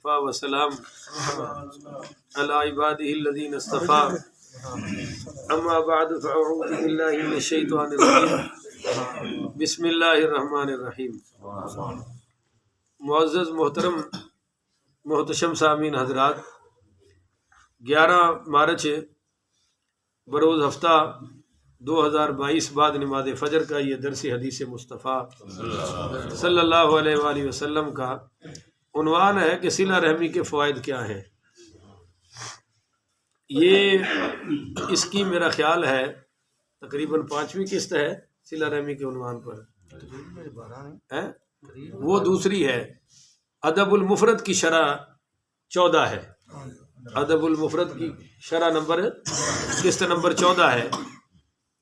وكفى وسلام على عباده الذين اصطفى اما بعد فاعوذ بالله من الشيطان الرجيم بسم اللہ الرحمن الرحیم۔ معزز محترم محتشم سامعین حضرات، 11 مارچ بروز ہفتہ 2022 بعد نماز فجر کا یہ درس حدیث مصطفیٰ صلی اللہ علیہ وآلہ وسلم کا عنوان ہے کہ صلہ رحمی کے فوائد کیا ہیں۔ یہ اس کی میرا خیال ہے تقریباً 5ویں قسط ہے صلہ رحمی کے عنوان پر، وہ دوسری ہے۔ ادب المفرد کی شرح 14 ہے، ادب المفرد کی شرح نمبر قسط نمبر 14 ہے۔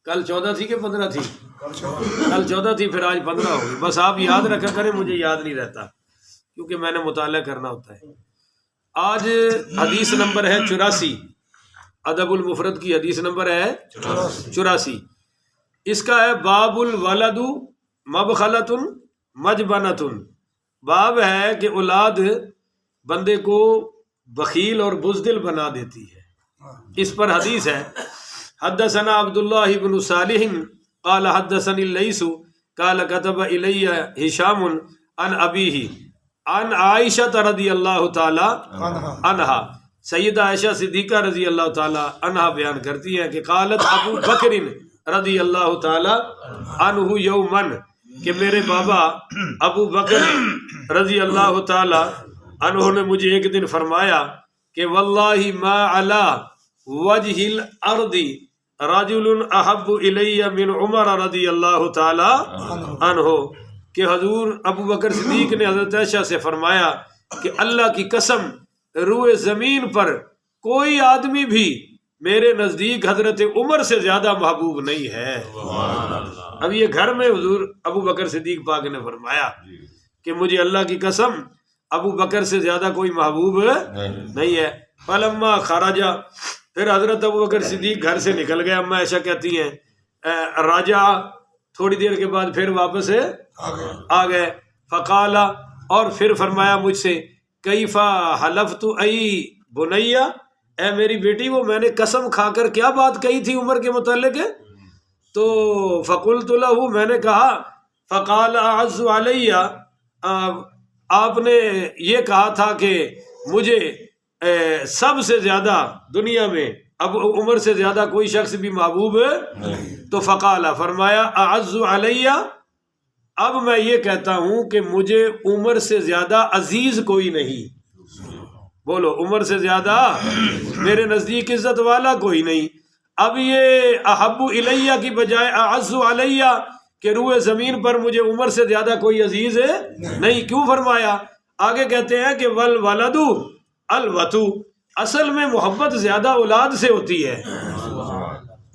کل 14 تھی کہ 15 تھی؟ کل 14 تھی، پھر آج 15 ہوگی۔ بس آپ یاد رکھا کریں، مجھے یاد نہیں رہتا کیونکہ میں نے مطالعہ کرنا ہوتا ہے۔ آج حدیث نمبر ہے 84، ادب المفرد کی حدیث نمبر ہے 84۔ اس کا ہے باب الولد مبخلۃ مجبنۃ، باب ہے کہ اولاد بندے کو بخیل اور بزدل بنا دیتی ہے۔ اس پر حدیث ہے حدثنا عبداللہ بن صالح قال حدثني الليث قال كتب الی ہشام عن ابیہ عن عائشہ رضی اللہ تعالی عنہا، سیدہ عائشہ صدیقہ رضی اللہ تعالی عنہا بیان کرتی ہے کہ قالت ابو بکر رضی اللہ تعالی عنہ یومن، کہ میرے بابا ابو بکر رضی اللہ تعالی عنہ نے مجھے ایک دن فرمایا کہ واللہ ما علی وجہ الارض رجل احب الی من عمر رضی اللہ تعالی عنہ، کہ حضور ابو بکر صدیق نے حضرت عائشہ سے فرمایا کہ اللہ کی قسم روئے زمین پر کوئی آدمی بھی میرے نزدیک حضرت عمر سے زیادہ محبوب نہیں ہے۔ اب یہ گھر میں حضور ابو بکر صدیق پاک نے فرمایا کہ مجھے اللہ کی قسم ابو بکر سے زیادہ کوئی محبوب نہیں ہے۔ فلما خرجا، پھر حضرت ابو بکر صدیق گھر سے نکل گئے۔ اما عائشہ کہتی ہیں راجع، تھوڑی دیر کے بعد پھر واپس آ گئے۔ فقالا، اور پھر فرمایا مجھ سے کیفا حلفت ای بنیا، اے میری بیٹی وہ میں نے قسم کھا کر کیا بات کہی تھی عمر کے متعلق؟ تو فقلت لہ، میں نے کہا فقال اعز علی، آپ نے یہ کہا تھا کہ مجھے سب سے زیادہ دنیا میں اب عمر سے زیادہ کوئی شخص بھی محبوب ہے۔ تو فقالا، فرمایا اعز علی، اب میں یہ کہتا ہوں کہ مجھے عمر سے زیادہ عزیز کوئی نہیں۔ بولو، عمر سے زیادہ میرے نزدیک عزت والا کوئی نہیں۔ اب یہ احب الیہ کی بجائے اعز علیہ، کہ روئے زمین پر مجھے عمر سے زیادہ کوئی عزیز ہے نہیں۔ کیوں فرمایا؟ آگے کہتے ہیں کہ والولد الوتو، اصل میں محبت زیادہ اولاد سے ہوتی ہے،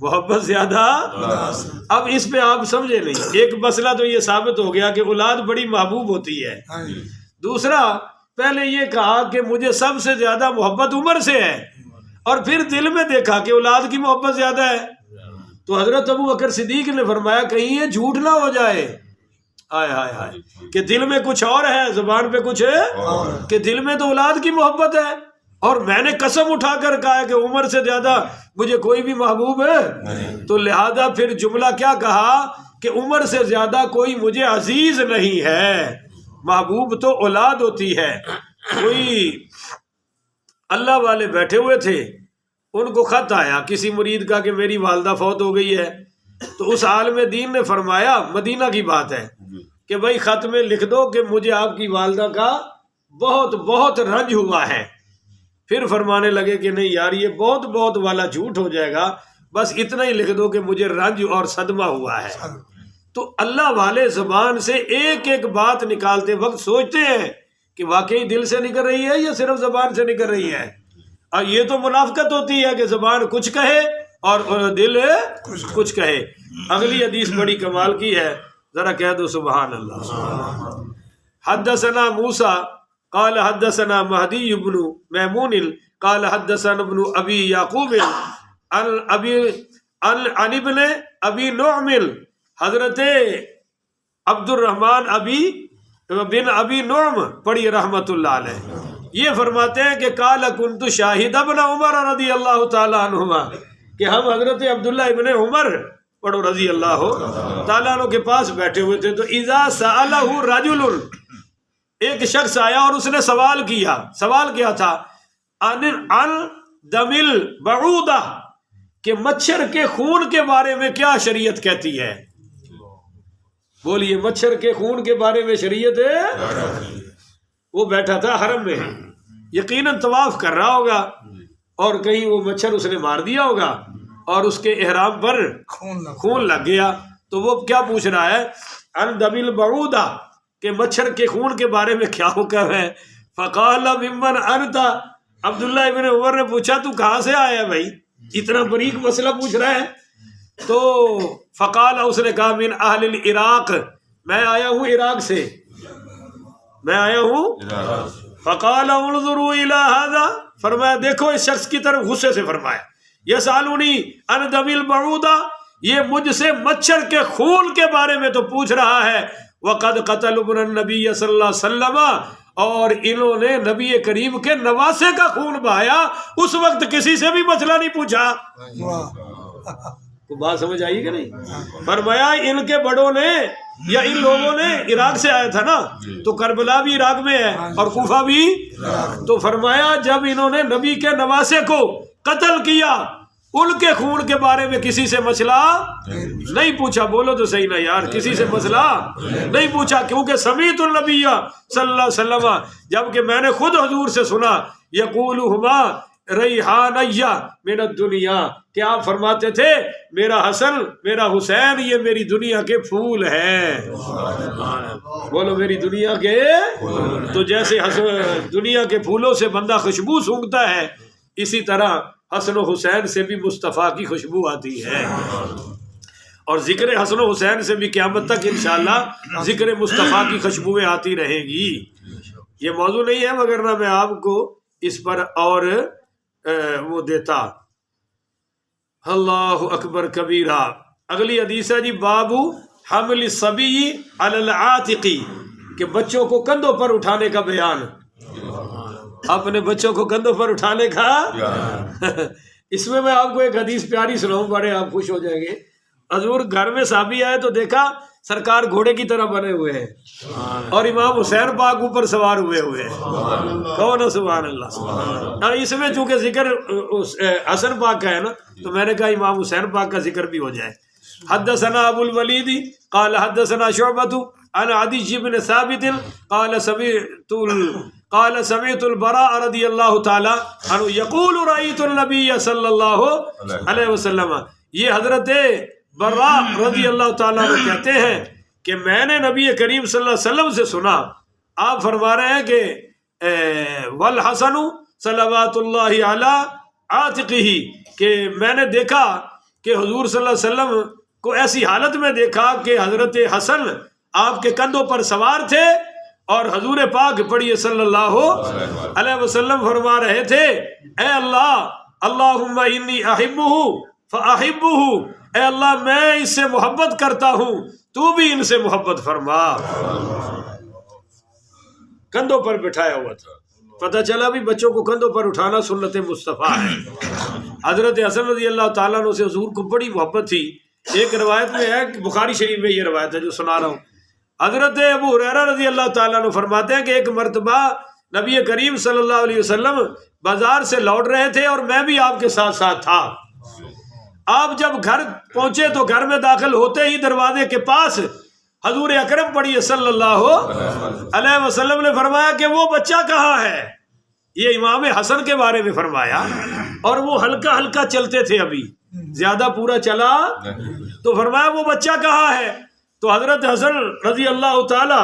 محبت زیادہ۔ اب اس پہ آپ سمجھے نہیں، ایک مسئلہ تو یہ ثابت ہو گیا کہ اولاد بڑی محبوب ہوتی ہے۔ دوسرا، پہلے یہ کہا کہ مجھے سب سے زیادہ محبت عمر سے ہے، اور پھر دل میں دیکھا کہ اولاد کی محبت زیادہ ہے۔ تو حضرت ابو بکر صدیق نے فرمایا کہیں یہ جھوٹ نہ ہو جائے، ہائے ہائے ہائے، کہ دل میں کچھ اور ہے، زبان پہ کچھ ہے، کہ دل میں تو اولاد کی محبت ہے، اور میں نے قسم اٹھا کر کہا کہ عمر سے زیادہ مجھے کوئی بھی محبوب ہے۔ تو لہذا پھر جملہ کیا کہا کہ عمر سے زیادہ کوئی مجھے عزیز نہیں ہے، محبوب تو اولاد ہوتی ہے۔ کوئی اللہ والے بیٹھے ہوئے تھے، ان کو خط آیا کسی مرید کا کہ میری والدہ فوت ہو گئی ہے۔ تو اس عالم دین نے فرمایا، مدینہ کی بات ہے، کہ بھائی خط میں لکھ دو کہ مجھے آپ کی والدہ کا بہت بہت رنج ہوا ہے۔ پھر فرمانے لگے کہ نہیں یار، یہ بہت بہت والا جھوٹ ہو جائے گا، بس اتنا ہی لکھ دو کہ مجھے رنج اور صدمہ ہوا ہے۔ تو اللہ والے زبان سے ایک ایک بات نکالتے وقت سوچتے ہیں کہ واقعی دل سے نکل رہی ہے یا صرف زبان سے نکل رہی ہے۔ اور یہ تو منافقت ہوتی ہے کہ زبان کچھ کہے اور دل کچھ کہے۔ اگلی حدیث بڑی کمال کی ہے، ذرا کہہ دو سبحان اللہ۔ حدثنا موسیٰ قال حدثنا مہدی بن میمون قال حدثنا ابن ابی یعقوب عن ابن ابی نعم، حضرت عبد الرحمن بن ابی نعم پڑھی رحمت اللہ علیہ، یہ فرماتے ہیں کہ قال کنت شاہد ابن عمر رضی اللہ تعالیٰ عنہما، کہ ہم حضرت عبداللہ ابن عمر پڑھو رضی اللہ تعالیٰ عنہ کے پاس بیٹھے ہوئے تھے، تو اذا سألہ رجل، ایک شخص آیا اور اس نے سوال کیا تھا عن دم البعودہ، کہ مچھر کے خون کے بارے میں کیا شریعت کہتی ہے؟ بولیے، مچھر کے خون کے بارے میں شریعت ہے؟ وہ بیٹھا تھا حرم میں، یقیناً طواف کر رہا ہوگا اور کہیں وہ مچھر اس نے مار دیا ہوگا اور اس کے احرام پر خون لگ گیا، تو وہ کیا پوچھ رہا ہے؟ ان دم البعودہ، کہ مچھر کے خون کے بارے میں کیا حکم ہے؟ فقال ممن انت، عبداللہ ابن عمر نے پوچھا تو کہاں سے آیا ہے بھائی، اتنا بریک مسئلہ پوچھ رہا ہے؟ تو فقال، اس نے کہا من اہل العراق، میں آیا ہوں عراق سے، میں آیا ہوں۔ فقال انظروا الى هذا، فرمایا دیکھو اس شخص کی طرف، غصے سے فرمایا یسالونی عن دم البعودہ، یہ مجھ سے مچھر کے خون کے بارے میں تو پوچھ رہا ہے، وقد قتل ابن النبی صلی اللہ علیہ وسلم، اور انہوں نے نبی کریم کے نواسے کا خون بہایا، اس وقت کسی سے بھی مسئلہ نہیں پوچھا۔ تو بات سمجھ آئی کہ نہیں؟ فرمایا ان کے بڑوں نے یا ان لوگوں نے، عراق سے آیا تھا نا، تو کربلا بھی عراق میں ہے اور کوفہ بھی، تو فرمایا جب انہوں نے نبی کے نواسے کو قتل کیا، ان کے خون کے بارے میں کسی سے مسئلہ نہیں پوچھا۔ بولو تو صحیح نا یار، کسی سے مسئلہ نہیں پوچھا، کیونکہ سمیعت النبی صلی اللہ علیہ وسلم، جبکہ میں نے خود حضور سے سنا، یقولہما ریحانیہ من الدنیا، کہ آپ فرماتے تھے میرا حسن میرا حسین یہ میری دنیا کے پھول ہیں۔ بولو میری دنیا کے، تو جیسے دنیا کے پھولوں سے بندہ خوشبو سونگھتا ہے، اسی طرح حسن و حسین سے بھی مصطفیٰ کی خوشبو آتی ہے، اور ذکر حسن و حسین سے بھی قیامت تک انشاءاللہ ذکر مصطفیٰ کی خوشبوئیں آتی رہیں گی۔ یہ موضوع نہیں ہے، مگر نہ میں آپ کو اس پر اور وہ دیتا۔ اللہ اکبر کبیرہ۔ اگلی حدیث ہے جی، باب حمل الصبی علی العاتق، کہ بچوں کو کندھوں پر اٹھانے کا بیان، اپنے بچوں کو کندھوں پر اٹھانے کا۔ اس میں آپ کو ایک حدیث پیاری سناؤں، بڑے آپ خوش ہو جائیں گے۔ حضور گھر میں صحابی آئے تو دیکھا سرکار گھوڑے کی طرح بنے ہوئے ہیں اور امام حسین پاک اوپر سوار ہوئے ہیں۔ کون؟ سبحان اللہ۔ اس میں چونکہ ذکر حسن پاک کا ہے نا، تو میں نے کہا امام حسین پاک کا ذکر بھی ہو جائے۔ حدثنا ابو الولید قال حدثنا شعبۃ عن عدی بن ثابت قال سمعت البراء رضی اللہ تعالی عنہ یقول رأیت النبی صلی اللہ علیہ وسلم، یہ حضرت براء رضی اللہ تعالیٰ عنہ کہتے ہیں کہ میں نے نبی کریم صلی اللہ علیہ وسلم سے سنا، آپ فرما رہے ہیں کہ والحسن صلوات اللہ علی عاتقہ، کہ میں نے دیکھا کہ حضور صلی اللہ علیہ وسلم کو ایسی حالت میں دیکھا کہ حضرت حسن آپ کے کندھوں پر سوار تھے، اور حضور پاک پڑھیے صلی اللہ علیہ وسلم فرما رہے تھے، اے اللہ اللہم انی احبہ فاحبہ، اے اللہ میں اس سے محبت کرتا ہوں، تو بھی ان سے محبت فرما۔ کندھوں پر بٹھایا ہوا تھا، پتہ چلا بھی بچوں کو کندھوں پر اٹھانا سنت مصطفیٰ ہے۔ حضرت حسن رضی اللہ تعالیٰ عنہ سے حضور کو بڑی محبت تھی۔ ایک روایت میں ہے، بخاری شریف میں یہ روایت ہے جو سنا رہا ہوں، حضرت ابو ہریرہ رضی اللہ تعالیٰ عنہ فرماتے ہیں کہ ایک مرتبہ نبی کریم صلی اللہ علیہ وسلم بازار سے لوٹ رہے تھے اور میں بھی آپ کے ساتھ ساتھ تھا۔ آپ جب گھر پہنچے تو گھر میں داخل ہوتے ہی دروازے کے پاس حضور اکرم پڑھیے صلی اللہ علیہ وسلم نے فرمایا کہ وہ بچہ کہاں ہے؟ یہ امام حسن کے بارے میں فرمایا، اور وہ ہلکا ہلکا چلتے تھے، ابھی زیادہ پورا چلا، تو فرمایا وہ بچہ کہاں ہے؟ تو حضرت حسن رضی اللہ تعالی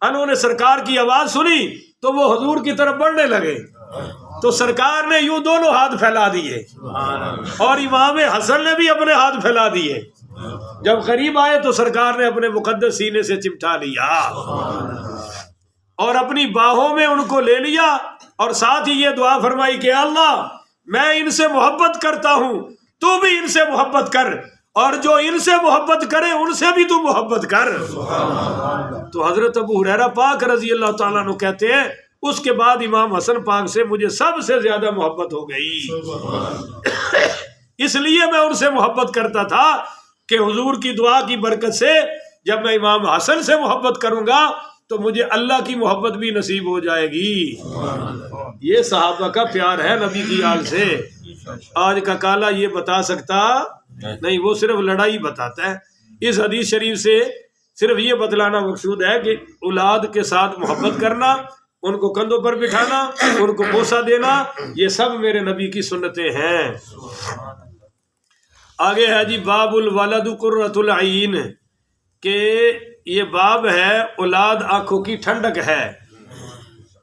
عنہ نے سرکار کی آواز سنی تو وہ حضور کی طرف بڑھنے لگے، تو سرکار نے یوں دونوں ہاتھ پھیلا دیے اور امام حسن نے بھی اپنے ہاتھ پھیلا دیے۔ جب قریب آئے تو سرکار نے اپنے مقدس سینے سے چمٹا لیا اور اپنی باہوں میں ان کو لے لیا، اور ساتھ ہی یہ دعا فرمائی کہ اللہ میں ان سے محبت کرتا ہوں، تو بھی ان سے محبت کر، اور جو ان سے محبت کرے ان سے بھی تو محبت کر۔ تو حضرت ابو ہریرہ پاک رضی اللہ تعالیٰ عنہ کہتے ہیں اس کے بعد امام حسن پاک سے مجھے سب سے زیادہ محبت ہو گئی، اس لیے میں ان سے محبت کرتا تھا کہ حضور کی دعا کی برکت سے جب میں امام حسن سے محبت کروں گا تو مجھے اللہ کی محبت بھی نصیب ہو جائے گی۔ یہ صحابہ کا پیار ہے نبی کی آل سے۔ آج کا کالا یہ بتا سکتا نہیں، وہ صرف لڑائی بتاتا ہے۔ اس حدیث شریف سے صرف یہ بتلانا مقصود ہے کہ اولاد کے ساتھ محبت کرنا، ان کو کندھوں پر بٹھانا، ان کو بوسہ دینا، یہ سب میرے نبی کی سنتیں ہیں۔ آگے ہے جی باب الولد قرۃ العین، کہ یہ باب ہے اولاد آنکھوں کی ٹھنڈک ہے۔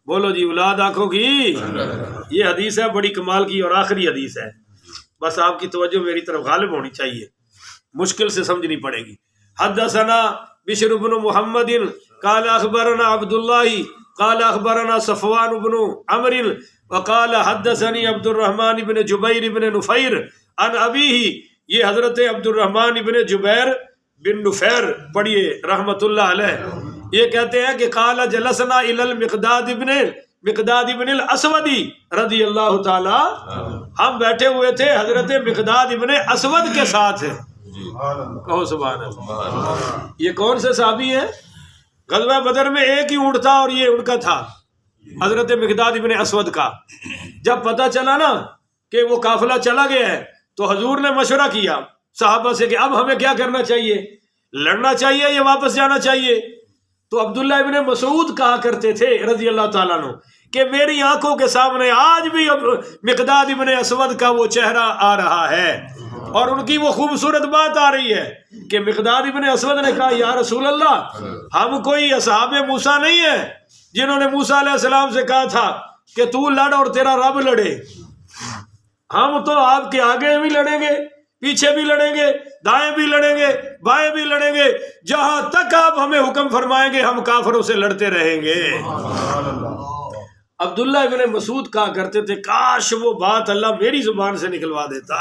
بولو جی، اولاد آنکھوں کی، یہ حدیث ہے بڑی کمال کی اور آخری حدیث ہے، بس آپ کی توجہ میری طرف غالب ہونی چاہیے، مشکل سے سمجھنی پڑے گی۔ حدثنا بشر بن محمد قال اخبرنا عبد الله قال اخبرنا صفوان بن عمرو وقال حدثني عبد الرحمن بن جبیر بن نفیر عن ابیہ، یہ حضرت عبد الرحمن بن جبیر بن نفیر پڑھیے رحمت اللہ علیہ، یہ کہتے ہیں کہ قال جلسنا الى مقداد بن الاسود رضی اللہ تعالی، ہم بیٹھے ہوئے تھے حضرت مقداد بن اسود کے ساتھ، کہو سبحان اللہ۔ یہ کون سے صحابی ہیں؟ غزوہ بدر میں ایک ہی اونٹ تھا اور یہ ان کا تھا، حضرت مقداد بن اسود کا۔ جب پتہ چلا نا کہ وہ قافلہ چلا گیا ہے تو حضور نے مشورہ کیا صحابہ سے کہ اب ہمیں کیا کرنا چاہیے، لڑنا چاہیے یا واپس جانا چاہیے؟ تو عبداللہ ابن مسعود کہا کرتے تھے رضی اللہ تعالیٰ عنہ کہ میری آنکھوں کے سامنے آج بھی مقداد ابن اسود کا وہ چہرہ آ رہا ہے، اور ان کی وہ خوبصورت بات آ رہی ہے کہ مقداد ابن اسود نے کہا یا رسول اللہ، ہم کوئی اصحاب موسیٰ نہیں ہیں جنہوں نے موسیٰ علیہ السلام سے کہا تھا کہ تو لڑ اور تیرا رب لڑے، ہم تو آپ کے آگے بھی لڑیں گے، پیچھے بھی لڑیں گے، دائیں بھی لڑیں گے، بائیں بھی لڑیں گے، جہاں تک آپ ہمیں حکم فرمائیں گے ہم کافروں سے لڑتے رہیں گے۔ عبداللہ ابن مسعود کہا کرتے تھے کاش وہ بات اللہ میری زبان سے نکلوا دیتا،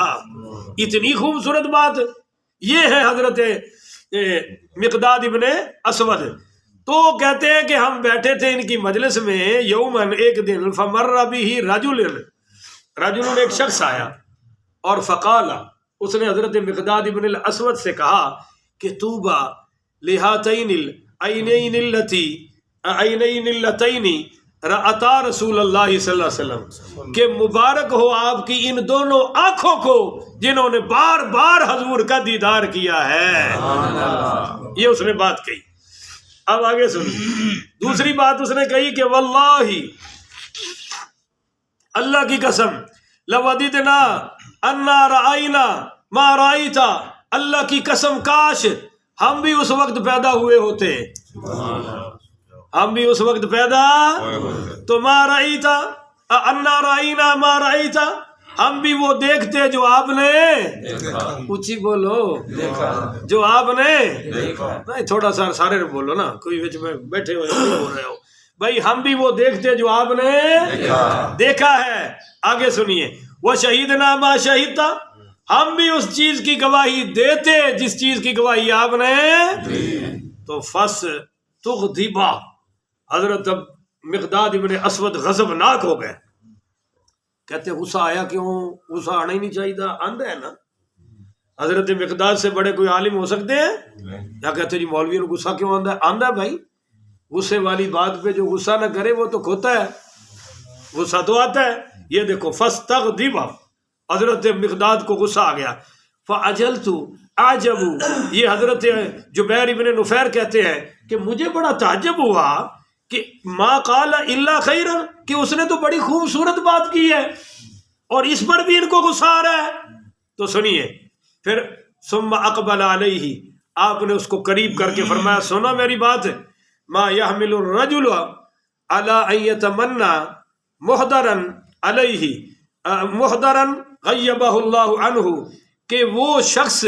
اتنی خوبصورت بات۔ یہ ہے حضرت مقداد ابن اسود۔ تو کہتے ہیں کہ ہم بیٹھے تھے ان کی مجلس میں، یومن ایک دن، فمر بہ رجل ایک شخص آیا اور فقال، اس نے حضرت مقداد ابن الاسود سے کہا کہ طوبى لہاتین العینین اللتین رأتا رسول اللہ صلی اللہ علیہ وسلم، کہ مبارک ہو آپ کی ان دونوں آنکھوں کو جنہوں نے بار بار حضور کا دیدار کیا ہے۔ یہ اس نے بات کہی۔ اب آگے سنیں، دوسری بات اس نے کہی کہ واللہ، اللہ کی قسم، لوددنا انا رأینا ما رأیتا، اللہ کی قسم کاش ہم بھی اس وقت پیدا ہوئے ہوتے، ہم بھی اس وقت پیدا تو ما رأیتا انا رأینا ما رأیتا، ہم بھی وہ دیکھتے جو آپ نے، اونچی بولو، جو آپ نے، نہیں تھوڑا سا سارے بولو نا، کوئی وچ میں بیٹھے ہوئے بول رہے ہو بھائی، ہم بھی وہ دیکھتے جو آپ نے دیکھا ہے۔ آگے سنیے، وہ شہیدنا ما شہیدتا، ہم بھی اس چیز کی گواہی دیتے جس چیز کی گواہی آپ نے۔ تو فس تغضبا، حضرت مقداد ابن اسود غضبناک ہو گئے، کہتے غصہ آیا کیوں؟ غصہ آنا ہی نہیں چاہیے تھا، اندھا ہے نا۔ حضرت مقداد سے بڑے کوئی عالم ہو سکتے ہیں؟ یا کہتے جی مولوی نے غصہ کیوں آندھا ہے؟ آندھا ہے بھائی، غصے والی بات پہ جو غصہ نہ کرے وہ تو کھوتا ہے، غصہ تو آتا ہے۔ یہ دیکھو فاستغضب، حضرت مقداد کو غصہ آ گیا۔ فعجلت اعجب، یہ حضرت جبیر ابن نفیر کہتے ہیں کہ مجھے بڑا تعجب ہوا کہ ما قال الا خیرا، کہ اس نے تو بڑی خوبصورت بات کی ہے اور اس پر بھی ان کو غصہ آ رہا ہے۔ تو سنیے پھر، ثم اقبل علیہ، آپ نے اس کو قریب کر کے فرمایا سنو میری بات، ما يحمل الرجل على ان يتمنى محضرا علیہ محضرا غیبہ اللہ عنہ، کہ وہ شخص،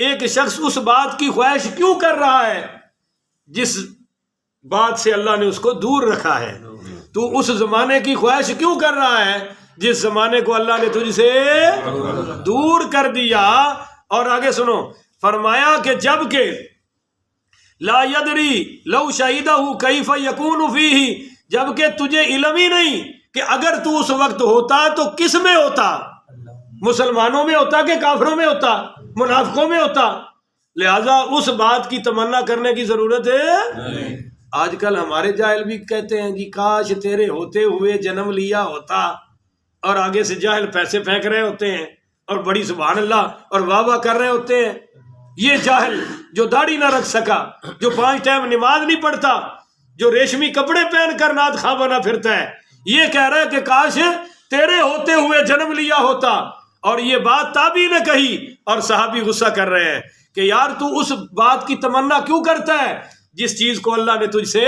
ایک شخص اس بات کی خواہش کیوں کر رہا ہے جس بات سے اللہ نے اس کو دور رکھا ہے؟ تو اس زمانے کی خواہش کیوں کر رہا ہے جس زمانے کو اللہ نے تجھ سے دور کر دیا؟ اور آگے سنو، فرمایا کہ جب کہ لا یدری لو شہیدہ کیف یکون فیہ، جبکہ تجھے علم ہی نہیں کہ اگر تو اس وقت ہوتا تو کس میں ہوتا، مسلمانوں میں ہوتا کہ کافروں میں ہوتا، منافقوں میں ہوتا. لہذا اس بات کی تمنا کرنے کی ضرورت ہے. آج کل ہمارے جاہل بھی کہتے ہیں جی کاش تیرے ہوتے ہوئے جنم لیا ہوتا، اور آگے سے جاہل پیسے پھینک رہے ہوتے ہیں اور بڑی سبحان اللہ اور واہ واہ کر رہے ہوتے ہیں. یہ جاہل جو داڑھی نہ رکھ سکا، جو 5 ٹائم نماز نہیں پڑھتا، جو ریشمی کپڑے پہن کر نعت خواں بنا پھرتا ہے، یہ کہہ رہا ہے کہ کاش تیرے ہوتے ہوئے جنم لیا ہوتا. اور یہ بات تابعی نے کہی اور صحابی غصہ کر رہے ہیں کہ یار تو اس بات کی تمنا کیوں کرتا ہے جس چیز کو اللہ نے تجھ سے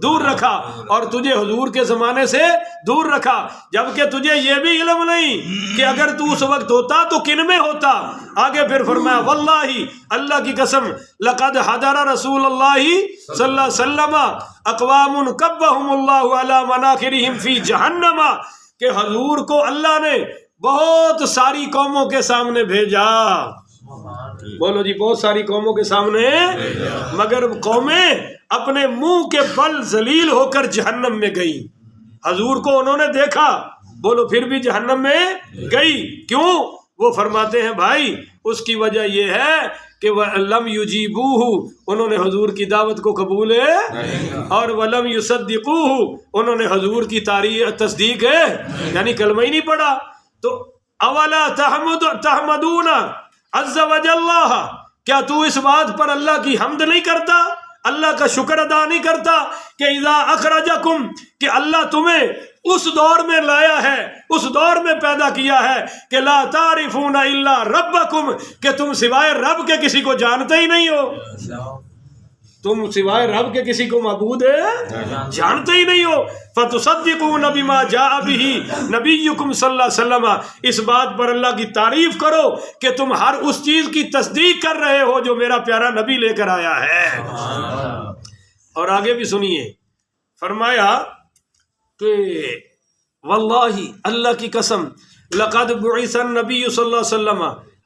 دور رکھا اور تجھے حضور کے زمانے سے دور رکھا، جبکہ تجھے یہ بھی علم نہیں کہ اگر تو اس وقت ہوتا تو کن میں ہوتا. آگے پھر فرمایا واللہ، اللہ کی قسم، لقد حضر رسول اللہ صلی اللہ علیہ وسلم اقوام کبہم اللہ علی مناخرہم فی جہنم، کہ حضور کو اللہ نے بہت ساری قوموں کے سامنے بھیجا. بولو جی، بہت ساری قوموں کے سامنے، مگر قومیں اپنے منہ کے بل ذلیل ہو کر جہنم میں گئی. حضور کو انہوں نے دیکھا، بولو پھر بھی جہنم میں گئی. کیوں؟ وہ فرماتے ہیں بھائی اس کی وجہ یہ ہے کہ لم یجیبوہ، انہوں نے حضور کی دعوت کو قبول ہے، اور ولم یصدقوہ، انہوں نے حضور کی تصدیق ہے، یعنی کلمہ ہی نہیں پڑھا. تو اولا تحمدون عز وجل، کیا تو اس بات پر اللہ کی حمد نہیں کرتا، اللہ کا شکر ادا نہیں کرتا کہ اذا اخرجکم، کہ اللہ تمہیں اس دور میں لایا ہے، اس دور میں پیدا کیا ہے کہ لا تعرفون الا ربکم، کہ تم سوائے رب کے کسی کو جانتے ہی نہیں ہو، تم سوائے رب کے کسی کو معبود جانتے ہی نہیں ہو. فتصدقون بما جاء به نبیکم صلی اللہ علیہ وسلم، اس بات پر اللہ کی تعریف کرو کہ تم ہر اس چیز کی تصدیق کر رہے ہو جو میرا پیارا نبی لے کر آیا ہے. اور آگے بھی سنیے، فرمایا کہ واللہ، اللہ کی قسم، لقد بعث النبی صلی اللہ علیہ وسلم،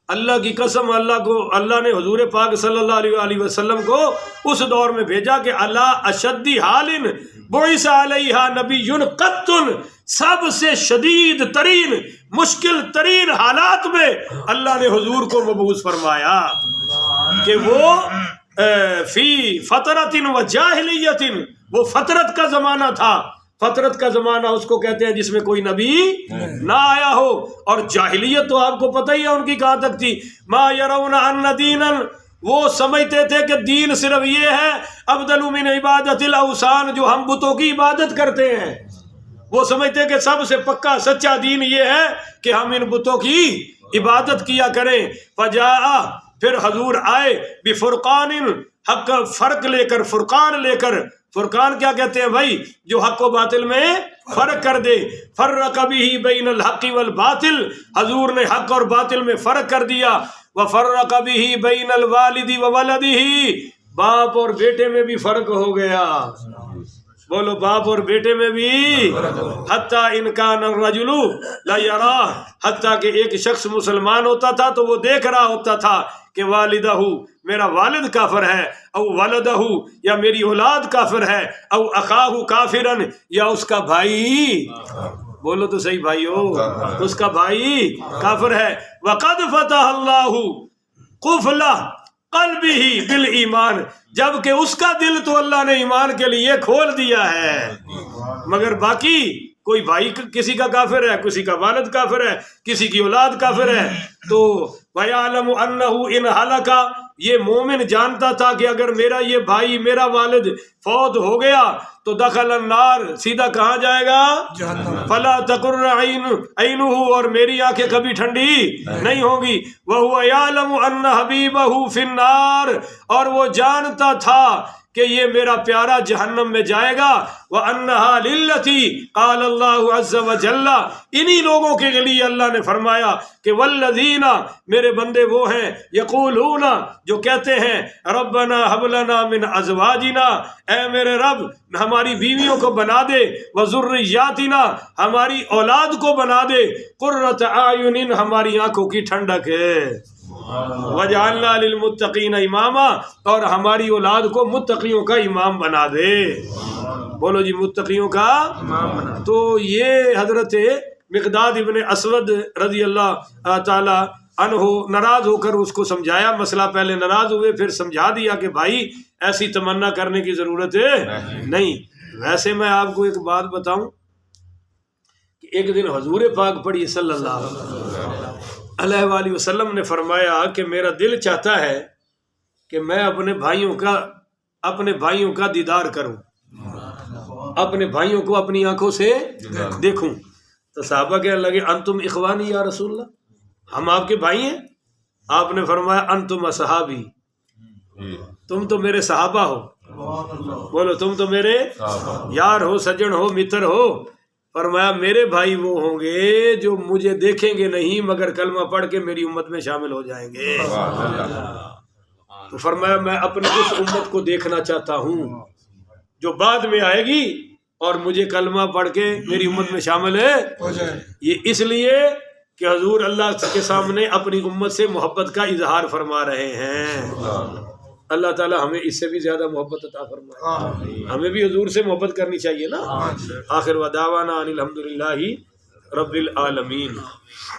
اللہ کی قسم، اللہ نے حضور پاک صلی اللہ علیہ وسلم کو اس دور میں بھیجا کہ اللہ اشد حال بعث علیہ نبی قط، سب سے شدید ترین مشکل ترین حالات میں اللہ نے حضور کو مبعوث فرمایا کہ وہ فی فترت و جاہلیت، وہ فترت کا زمانہ تھا. فترت کا زمانہ اس کو کہتے ہیں جس میں کوئی نبی نہ آیا ہو، اور جاہلیت تو آپ کو پتہ ہی ہے ان کی کہاں تک تھی. ما یرون ان دینا، وہ سمجھتے تھے کہ دین صرف یہ ہے افضل من عبادت الاوثان، جو ہم بتوں کی عبادت کرتے ہیں. وہ سمجھتے کہ سب سے پکا سچا دین یہ ہے کہ ہم ان بتوں کی عبادت کیا کریں. فجاء، پھر حضور آئے، بفرقان، حق فرق لے کر، فرقان لے کر. فرقان کیا کہتے ہیں بھائی؟ جو حق و باطل میں فرق کر دے. فرق به بین الحق والباطل، حضور نے حق اور باطل میں فرق کر دیا. وفرق به بین الوالد وولده، باپ اور بیٹے میں بھی فرق ہو گیا. بولو باپ اور بیٹے میں بھی. حتیٰ ان کان الرجل لا یرا، حتیٰ کہ ایک شخص مسلمان ہوتا تھا تو وہ دیکھ رہا ہوتا تھا کہ والدہ، میرا والد کافر ہے، او ولدہ، یا میری اولاد کافر ہے، او اخاہ کافرن، یا اس کا بھائی، بولو تو صحیح بھائیو، اس کا بھائی کافر ہے. وقد فتح اللہ قفل قلبہ بالایمان، جبکہ اس کا دل تو اللہ نے ایمان کے لیے کھول دیا ہے. مگر باقی کوئی بھائی کسی کا کافر ہے، کسی کا والد کافر ہے، کسی کی اولاد کافر ہے. تو وَيَعْلَمُ أَنَّهُ إِنْ هَلَكَ، یہ مومن جانتا تھا کہ اگر میرا یہ بھائی، میرا والد فوت ہو گیا تو دخل النار، سیدھا کہاں جائے گا؟ فَلَا تَقُرَّ عَيْنُهُ، اور میری آنکھیں کبھی ٹھنڈی نہیں ہوں گی. وَهُوَ يَعْلَمُ أَنَّ حَبِيبَهُ فِي النَّارِ، اور وہ جانتا تھا کہ یہ میرا پیارا جہنم میں جائے گا. وَأَنَّهَا لِلَّتِي قَالَ اللَّهُ عَزَّ وَجَلَّ، انہی لوگوں کے لیے اللہ نے فرمایا کہ وَالَّذِينَ، میرے بندے وہ ہیں، يَقُولُونَ، جو کہتے ہیں رَبَّنَا هَبْ لَنَا مِنْ أَزْوَاجِنَا، اے میرے رب ہماری بیویوں کو بنا دے، وَذُرِّيَّاتِنَا، ہماری اولاد کو بنا دے، قُرَّةَ أَعْيُنٍ، ہماری آنکھوں کی ٹھنڈک ہے. وجعلنا للمتقین اماما، اور ہماری اولاد کو متقیوں کا امام بنا دے۔ بولو جی متقیوں کا امام بنا۔ تو یہ حضرت مقداد ابن اسود رضی اللہ تعالی عنہ ناراض ہو کر اس کو سمجھایا مسئلہ، پہلے ناراض ہوئے پھر سمجھا دیا کہ بھائی ایسی تمنا کرنے کی ضرورت نہیں۔ ویسے میں آپ کو ایک بات بتاؤں کہ ایک دن حضور پاک پڑھی صلی اللہ علیہ وآلہ وسلم نے فرمایا کہ میرا دل چاہتا ہے کہ میں اپنے بھائیوں کا دیدار کروں، اپنے بھائیوں کو اپنی آنکھوں سے دیکھوں۔ تو صحابہ کہنے لگے انتم اخوانی یا رسول اللہ، ہم آپ کے بھائی ہیں؟ آپ نے فرمایا انتم اصحابی، تم تو میرے صحابہ ہو۔ بولو تم تو میرے یار ہو، سجن ہو، متر ہو۔ فرمایا میرے بھائی وہ ہوں گے جو مجھے دیکھیں گے نہیں مگر کلمہ پڑھ کے میری امت میں شامل ہو جائیں گے۔ تو فرمایا میں اپنی اس امت کو دیکھنا چاہتا ہوں جو بعد میں آئے گی اور مجھے کلمہ پڑھ کے میری امت میں شامل ہو جائے۔ یہ اس لیے کہ حضور اللہ کے سامنے اپنی امت سے محبت کا اظہار فرما رہے ہیں۔ اللہ تعالی ہمیں اس سے بھی زیادہ محبت عطا فرمائے، ہمیں بھی حضور سے محبت کرنی چاہیے نا۔ آخر ودعوانا ان الحمدللہ رب العالمین۔